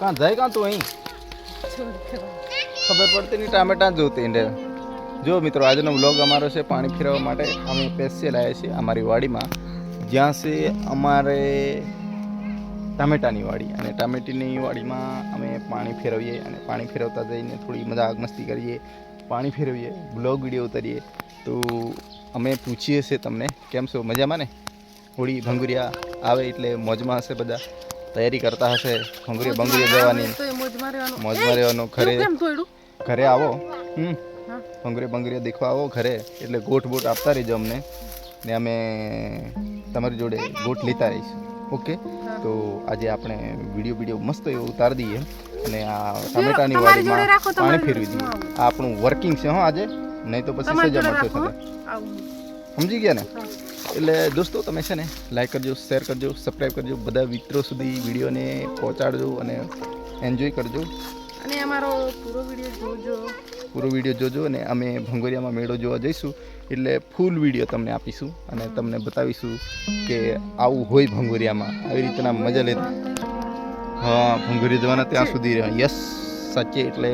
कहाँ जाए कहाँ तो અહીં ખબર પડતી નહીં ટામેટા જોતી ને જો મિત્રો આજનો વ્લોગ અમારો છે પાણી ફેરવવા માટે અમે સ્પેશિયલ આવ્યા છીએ અમારી વાડીમાં જ્યાં છે અમારે ટામેટાની વાડી અને ટામેટીની વાડીમાં અમે પાણી ફેરવીએ અને પાણી ફેરવતા જઈને થોડી મજાક મસ્તી કરીએ પાણી ફેરવીએ બ્લોગ વિડીયો ઉતારીએ તો અમે પૂછીએ છીએ તમને કેમ છો મજામાં ને હોળી ભંગુરિયા આવે એટલે મોજમાં હશે બધા તૈયારી કરતા હશે ભંગુરિયા જવાની મોજમાં રહેવાનું ઘરે આવો ભંગુરિયા દેખવા આવો ઘરે એટલે ગોઠ બોટ આપતા રહીજો અમને ને અમે તમારી જોડે ગોઠ લેતા રહીશું ઓકે તો આજે આપણે વિડીયો મસ્ત એવો ઉતારી દઈએ અને આ ટામેટાની વાડીમાં પાણી ફેરવી દઈએ આ આપણું વર્કિંગ છે હો આજે નહીં તો પછી સજા મળશે સમજી ગયા ને એટલે દોસ્તો તમે છે ને લાઈક કરજો શેર કરજો સબસ્ક્રાઈબ કરજો બધા મિત્રો સુધી વિડીયોને પહોંચાડજો અને એન્જોય કરજો અને અમારો પૂરો વિડીયો જોજો અને અમે ભંગોરિયામાં મેળો જોવા જઈશું એટલે ફૂલ વિડીયો તમને આપીશું અને તમને બતાવીશું કે આવું હોય ભંગોરિયામાં આવી રીતના મજા લે હા ભંગોરિયા જવાના ત્યાં સુધી યસ સાચે એટલે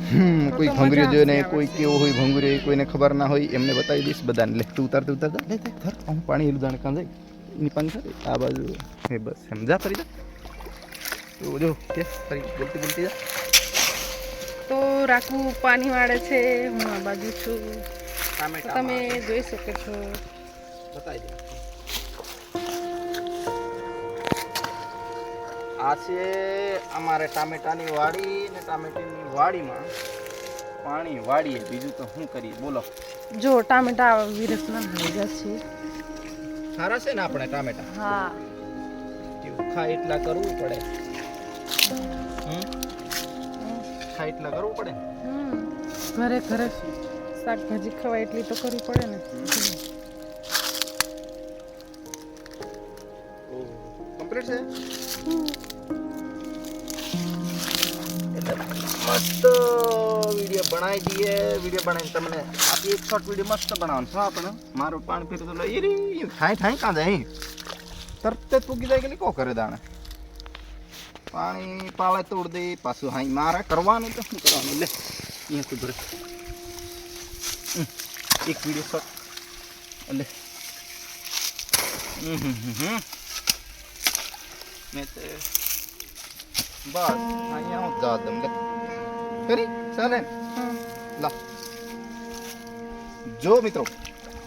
કોઈ ભંગુરિયો જોઈને કોઈ કેવો હોય ભંગુરિયો કોઈને ખબર ના હોય એમને બતાવી દઈશ બધાને લે તું ઉતારતા હું પાણી હેલું જાણે કાં જાય એની પાણી થાય આ બાજુ એ બસ સમજા ફરી જા તો જો કે ફરી બોલતી જા તો રાખવું પાણી વાળે છે હું આ બાજુ છું તમે જોઈ શકો છો બતાવી દે આ છે અમારે ટામેટાની વાડી ને ટામેટાની વાડીમાં પાણી વાડીએ બીજું તો શું કરીએ બોલો જો ટામેટા વિરસના ભેગા છે સારા છે ને આપણે ટામેટા હા કેવું ખાય એટલા કરવું પડે ખાય એટલા કરવું પડે ઘરે શાકભાજી ખવાય એટલી તો કરવી પડે ને કમ્પ્લીટ છે મસ્ત વિડીયો બનાવી દઈએ વિડીયો બનાવીને તમને આપી એક શોર્ટ વિડીયો મસ્ત બનાવવાનું છે આપણે મારું પાણી પીતું તો લઈ રહી ઠાઈ કાં જાય તરત જ પૂકી જાય કે કો કરે દાણે પાણી પાળે તોડ દે પાછું હાઈ મારે કરવાનું તો શું કરવાનું લે અહીંયા તું ભરે એક વિડીયો શોર્ટ એટલે મેં તે બસ અહીંયા હું જા દમ લે કરી ચાલે લા જો મિત્રો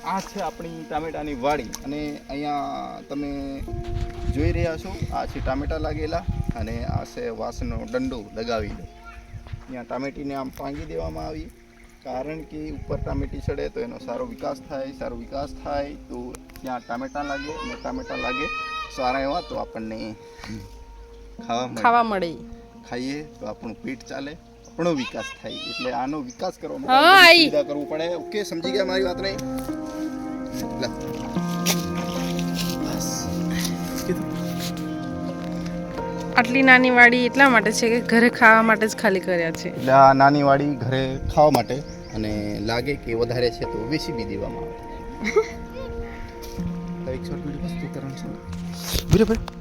આ છે આપણી ટામેટાની વાડી અને અહીંયા તમે જોઈ રહ્યા છો આ છે ટામેટા લાગેલા અને આ છે વાસનો દંડો લગાવી દો અહીંયા ટામેટીને આમ પાંગી દેવામાં આવી કારણ કે ઉપર ટામેટી ચડે તો એનો સારો વિકાસ થાય તો ત્યાં ટામેટા લાગે અને ટામેટા લાગે સારા એવા તો આપણને ખાવા મળે ખાઈએ તો આપણું પેટ ચાલે આપણો વિકાસ થાય એટલે આનો વિકાસ કરવા માટે કરવું પડે ઓકે સમજી ગયા મારી વાત નહીં આટલી નાની વાડી એટલા માટે છે કે ઘરે ખાવા માટે જ ખાલી કર્યા છે એટલે આ નાની વાડી ઘરે ખાવા માટે અને લાગે કે વધારે છે તો વેચી બી દેવામાં આવે એક શોર્ટ વિડીયો વસ્તુ કરવાનું છે બરાબર